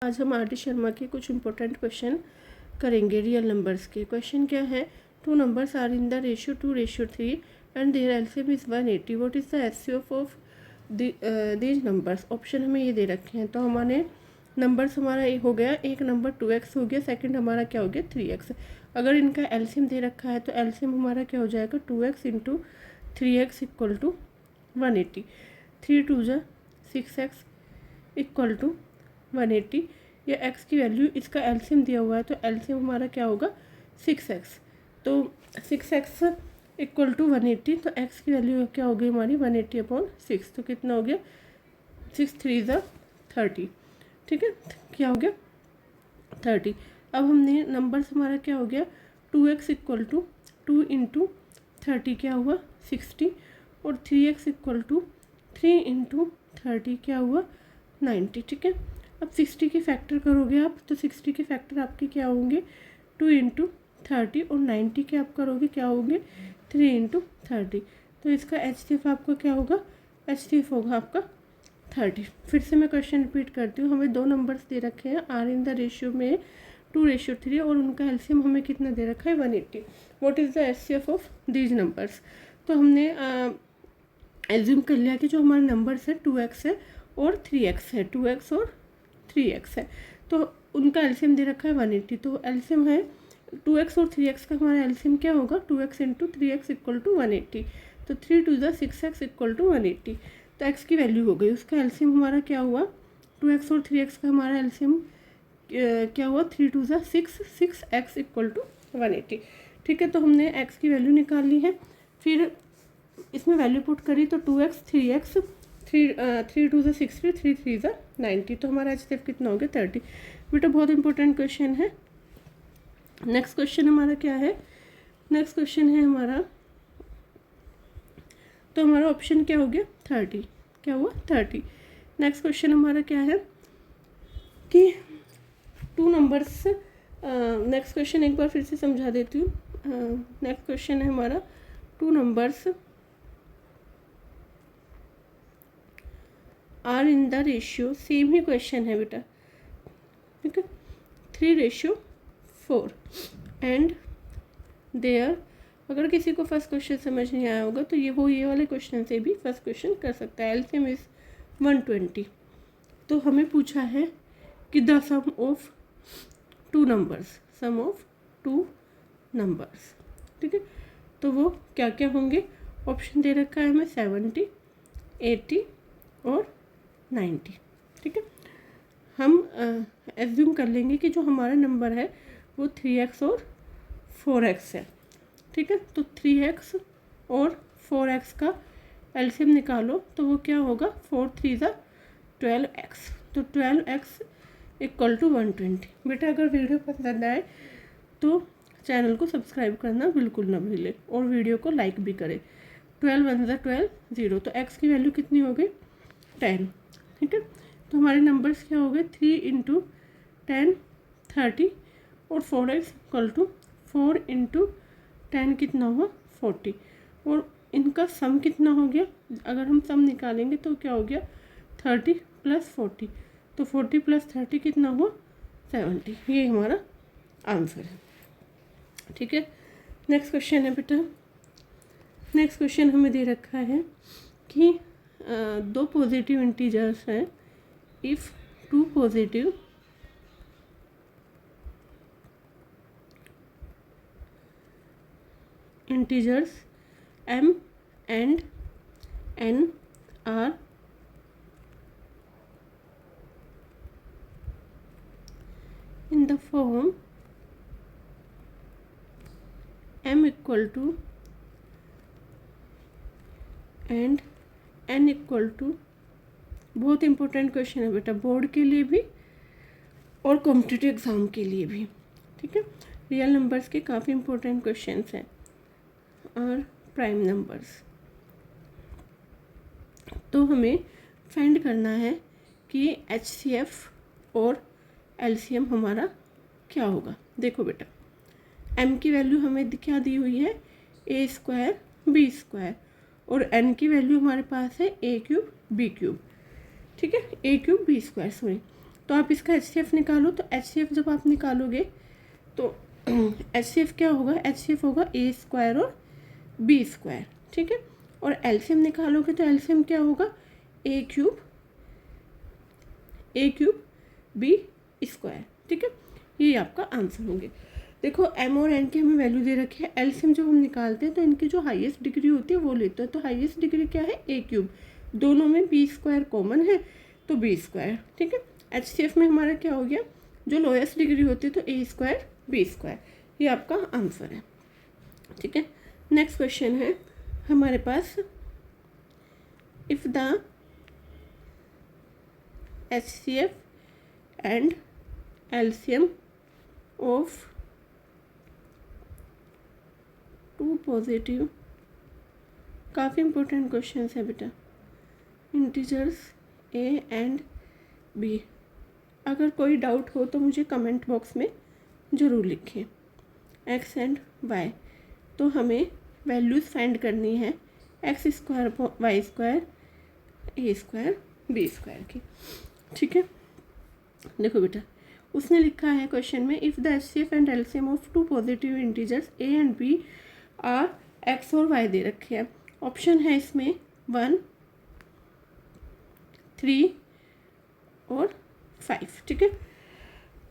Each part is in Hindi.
आज हम आर डी शर्मा के कुछ इंपॉर्टेंट क्वेश्चन करेंगे रियल नंबर्स के। क्वेश्चन क्या है, two numbers are in the ratio 2:3 and their LCM is 180, what is the HCF of these numbers. Option हमें ये दे रखे हैं, तो हमारे नंबर्स हमारा एक हो गया, एक नंबर 2x हो गया, सेकंड हमारा क्या हो गया 3x। अगर इनका एलसीएम दे रखा है तो एलसीएम हमारा क्या हो जाएगा 2x into 3x equal to 180, 3 2 जा 6x इक्वल टू 180। या x की वैल्यू, इसका एलसीएम दिया हुआ है तो एलसीएम हमारा क्या होगा 6x, तो 6x इक्वल टू 180, तो x की वैल्यू क्या हो गई हमारी 180/6, तो कितना हो गया 6 3 जा 30, ठीक है, क्या हो गया 30। अब हमने नंबर्स हमारा क्या हो गया 2x इक्वल टू 2 इंटू 30 क्या हुआ 60, और 3x इक्वल टू 3 इंटू 30 क्या हुआ 90, ठीक है। अब 60 के फैक्टर करोगे आप, तो 60 के फैक्टर आपके क्या होंगे 2 इंटू 30, और 90 के आप करोगे क्या होंगे 3 इंटू 30, तो इसका एचसीएफ आपका क्या होगा, एचसीएफ होगा आपका 30। फिर से मैं क्वेश्चन रिपीट करती हूँ, हमें दो नंबर्स दे रखे हैं आर इन द रेशियो में 2:3 और उनका एलसीएम हमें कितना दे रखा है 180, what is the HCF of these numbers. तो हमने एज्यूम कर लिया कि जो हमारे नंबर्स है 2x है और 3x है, 2x और 3x है, तो उनका एलसीएम दे रखा है 180, तो एलसीएम है 2x और 3x का हमारा एलसीएम क्या होगा 2x into 3x equal to 180, तो 3 2 6x इक्वल टू 180, तो x की वैल्यू हो गई, उसका एलसीएम हमारा क्या हुआ 2x और 3x का हमारा एलसीएम क्या हुआ 3 2 6, 6x इक्वल टू 180, ठीक है। तो हमने x की वैल्यू निकाल ली है, फिर इसमें वैल्यू पुट करी तो 2x 3x 3 2 60, 3 3 90, तो हमारा एचसीएफ कितना हो गया 30। बेटा बहुत इंपॉर्टेंट क्वेश्चन है। नेक्स्ट क्वेश्चन हमारा क्या है, नेक्स्ट क्वेश्चन है हमारा, तो हमारा ऑप्शन क्या हो गया 30, क्या हुआ 30। नेक्स्ट क्वेश्चन हमारा क्या है कि टू नंबर्स, नेक्स्ट क्वेश्चन एक बार फिर से समझा देती हूँ। नेक्स्ट क्वेश्चन है हमारा two numbers are in the ratio, same ही क्वेश्चन है बेटा, ठीक है, 3:4 एंड देयर। अगर किसी को फर्स्ट क्वेश्चन समझ नहीं आया होगा तो ये वाले क्वेश्चन से भी फर्स्ट क्वेश्चन कर सकता है। एलसीएम इज 120, तो हमें पूछा है कि the sum of two numbers, sum of two numbers, ठीक है, तो वो क्या क्या होंगे। ऑप्शन दे रखा है हमें 70, 80 और 90, ठीक है। हम एज्यूम कर लेंगे कि जो हमारा नंबर है वो 3x और 4x है, ठीक है, तो 3x और 4x का एलसीएम निकालो तो वो क्या होगा 4 3 12x, तो 12x इक्वल टू 120। बेटा अगर वीडियो पसंद आए तो चैनल को सब्सक्राइब करना बिल्कुल ना भूलें और वीडियो को लाइक भी करें। 12 1 12 0, तो x की वैल्यू कितनी हो गई 10, ठीक है। तो हमारे नंबर्स क्या हो गए 3 इंटू 10 30, और 4x इक्वल टू 4 इंटू 10 कितना हुआ 40, और इनका सम कितना हो गया, अगर हम सम निकालेंगे तो क्या हो गया 30 + 40, तो 40 + 30 कितना हुआ 70, ये हमारा आंसर है, ठीक है। नेक्स्ट क्वेश्चन है बेटा, नेक्स्ट क्वेश्चन हमें दे रखा है कि दो पॉजिटिव इंटीजर्स हैं, if two positive integers m and n are in the form m equal to and n equal to, बहुत इंपॉर्टेंट क्वेश्चन है बेटा बोर्ड के लिए भी और कॉम्पिटिटिव एग्ज़ाम के लिए भी, ठीक है। रियल नंबर्स के काफ़ी इंपॉर्टेंट क्वेश्चंस हैं और प्राइम नंबर्स, तो हमें फाइंड करना है कि एचसीएफ और एलसीएम हमारा क्या होगा। देखो बेटा m की वैल्यू हमें क्या दी हुई है a² b², और n की वैल्यू हमारे पास है a³ b³, ठीक है, a³ b² सॉरी। तो आप इसका HCF निकालो। तो HCF जब आप निकालोगे तो HCF क्या होगा, HCF होगा a स्क्वायर और b स्क्वायर, ठीक है। और LCM निकालोगे तो LCM क्या होगा, a क्यूब b स्क्वायर, ठीक है। ये आपका आंसर होंगे। देखो m और n की हमें वैल्यू दे रखी है। एलसीएम जब हम निकालते हैं तो इनकी जो हाईएस्ट डिग्री होती है वो लेते हैं। तो हाईएस्ट डिग्री क्या है, a क्यूब, दोनों में b स्क्वायर कॉमन है तो b स्क्वायर, ठीक है। HCF में हमारा क्या हो गया, जो लोएस्ट डिग्री होती है तो a स्क्वायर b स्क्वायर, ये आपका आंसर है, ठीक है। नेक्स्ट क्वेश्चन है हमारे पास, if the HCF and LCM of two positive, काफ़ी इंपॉर्टेंट क्वेश्चन है बेटा, इंटीजर्स a एंड b। अगर कोई डाउट हो तो मुझे कमेंट बॉक्स में ज़रूर लिखिए। x एंड y, तो हमें वैल्यूज़ फाइंड करनी है x square y square a square b square की, ठीक है। देखो बेटा, उसने लिखा है क्वेश्चन में, if the HCF and LCM of two positive integers a and b are x और y दे रखे हैं। ऑप्शन है इसमें 1, 3 और 5, ठीक है,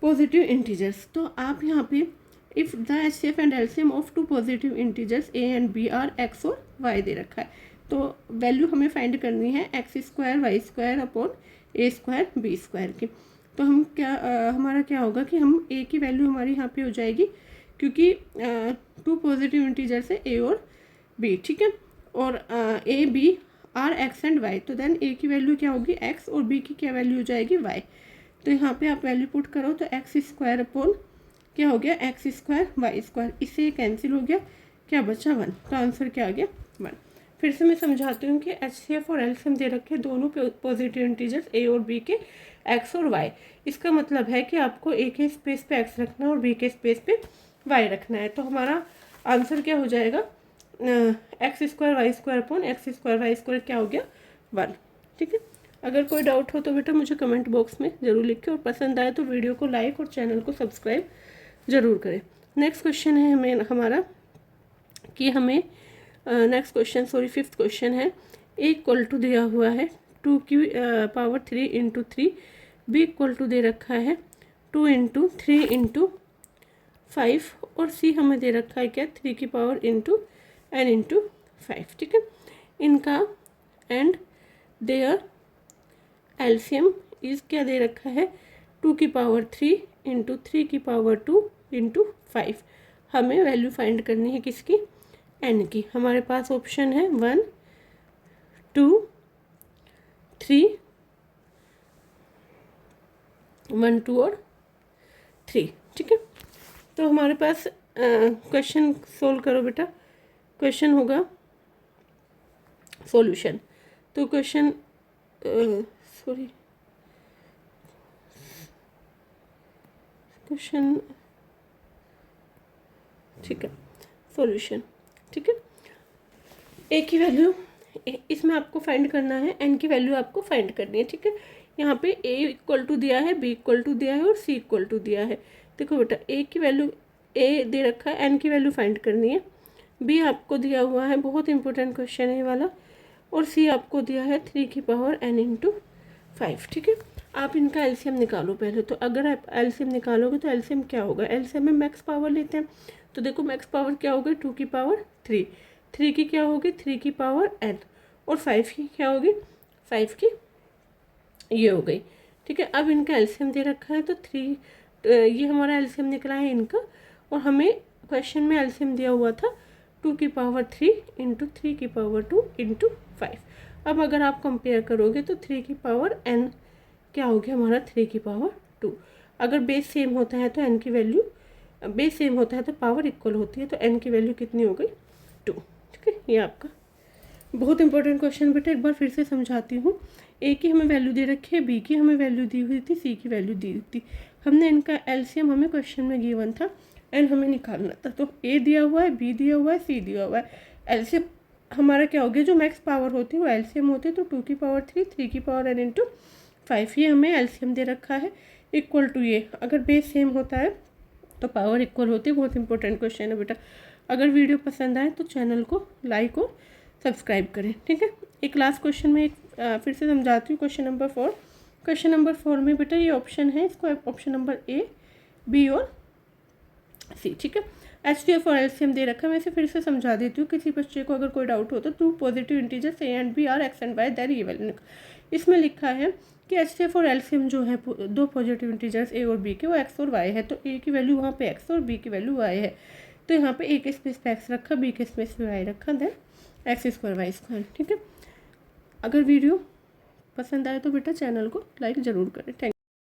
पॉजिटिव इंटीजर्स। तो आप यहाँ पे if the HCF and LCM of two positive integers a and b are x और y दे रखा है, तो वैल्यू हमें फाइंड करनी है x square y square upon a square b square की। तो हम क्या हमारा क्या होगा कि हम a की वैल्यू हमारी यहाँ पे हो जाएगी, क्योंकि टू पॉजिटिव इंटीजर्स है a और b, ठीक है। और a b are x and y, तो देन a की वैल्यू क्या होगी x और b की क्या वैल्यू हो जाएगी y। तो यहाँ पे आप वैल्यू पुट करो तो x स्क्वायर अपॉन क्या हो गया, x स्क्वायर y स्क्वायर, इससे कैंसिल हो गया, क्या बचा 1। तो आंसर क्या आ गया 1। फिर से मैं समझाती हूँ कि HCF और LCM दे रखे दोनों पॉजिटिव इंटीजर्स a और b के x और y। इसका मतलब है कि आपको a के स्पेस पे x रखना है और b के स्पेस पे y रखना है। तो हमारा आंसर क्या हो जाएगा, x square y square upon x square y square क्या हो गया 1, ठीक है। अगर कोई डाउट हो तो बेटा मुझे कमेंट बॉक्स में ज़रूर लिखें, और पसंद आए तो वीडियो को लाइक और चैनल को सब्सक्राइब ज़रूर करें। नेक्स्ट क्वेश्चन है हमें हमारा कि हमें फिफ्थ क्वेश्चन है, a इक्वल टू दिया हुआ है 2 की power 3 into 3, b equal to दे रखा है 2 इंटू 3 इंटू 5, और c हमें दे रखा है क्या 3 की पावर इंटू n इंटू 5, ठीक है। इनका एंड देयर एलसीएम इज क्या दे रखा है 2 की पावर 3 इंटू 3 की पावर 2 इंटू 5। हमें वैल्यू फाइंड करनी है किसकी, n की। हमारे पास ऑप्शन है 1, 2, 3, 1, 2 और 3, ठीक है। तो हमारे पास क्वेश्चन सोल्व करो बेटा। क्वेश्चन होगा सॉल्यूशन। तो क्वेश्चन क्वेश्चन ठीक है, सॉल्यूशन, ठीक है। ए की वैल्यू इसमें आपको फाइंड करना है, एन की वैल्यू आपको फाइंड करनी है, ठीक है। यहाँ पे ए इक्वल टू दिया है, बी इक्वल टू दिया है और सी इक्वल टू दिया है। देखो बेटा, ए की वैल्यू ए दे रखा है, एन की वैल्यू फाइंड करनी है, बी आपको दिया हुआ है, बहुत इंपॉर्टेंट क्वेश्चन है ये वाला, और सी आपको दिया है 3 की पावर n इंटू 5, ठीक है। आप इनका एलसीएम निकालो पहले। तो अगर आप एलसीएम निकालोगे तो एलसीएम क्या होगा, एलसीएम में मैक्स पावर लेते हैं। तो देखो मैक्स पावर क्या होगी 2 की पावर 3, 3 की क्या होगी 3 की पावर n, और 5 की क्या होगी 5 की ये हो गई, ठीक है। अब इनका एलसीएम दे रखा है तो 3, ये हमारा एलसीएम निकला है इनका, और हमें क्वेश्चन में एलसीएम दिया हुआ था 2 की पावर 3 इंटू 3 की पावर 2 इंटू 5। अब अगर आप कंपेयर करोगे तो 3 की पावर n क्या हो गया हमारा 3 की पावर 2। अगर बेस सेम होता है तो n की वैल्यू, बेस सेम होता है तो पावर इक्वल होती है, तो n की वैल्यू कितनी हो गई 2, ठीक है। ये आपका बहुत इंपॉर्टेंट क्वेश्चन बेटा, एक बार फिर से समझाती हूँ। ए की हमें वैल्यू दे रखी है, बी की हमें वैल्यू दी हुई थी, सी की वैल्यू दी हुई थी। हमने इनका एलसीएम हमें क्वेश्चन में गिवन था, एन हमें निकालना था। तो ए दिया हुआ है, बी दिया हुआ है, सी दिया हुआ है। एलसीएम हमारा क्या हो गया, जो मैक्स पावर होती है वो एलसीएम होती है, तो 2 की पावर 3, 3 की पावर n इंटू 5 ये हमें एलसीएम दे रखा है इक्वल टू ये, अगर बेस सेम होता है तो पावर इक्वल होती है। बहुत इंपॉर्टेंट क्वेश्चन है बेटा। अगर वीडियो पसंद आए तो चैनल को लाइक और सब्सक्राइब करें, ठीक है। एक लास्ट क्वेश्चन में फिर से समझाती हूँ। क्वेश्चन नंबर 4, क्वेश्चन नंबर 4 में बेटा ये ऑप्शन है, इसको ऑप्शन नंबर ए, बी और सी, ठीक है। HCF और LCM दे रखा है। मैं इसे फिर से समझा देती हूँ, किसी बच्चे को अगर कोई डाउट हो तो 2 positive integers a and b are x and y their equal. इसमें लिखा है कि HCF और LCM जो है 2 पॉजिटिव इंटीजर्स ए और बी के, वो एक्स और वाई है। तो ए की वैल्यू वहाँ पे एक्स और बी की वैल्यू वाई है। तो यहाँ पे ए के स्पेस पे एक्स रखा, बी के स्पेस पे वाई रखा, then x square y square, ठीक है। अगर वीडियो पसंद आए तो बेटा चैनल को लाइक ज़रूर करें। थैंक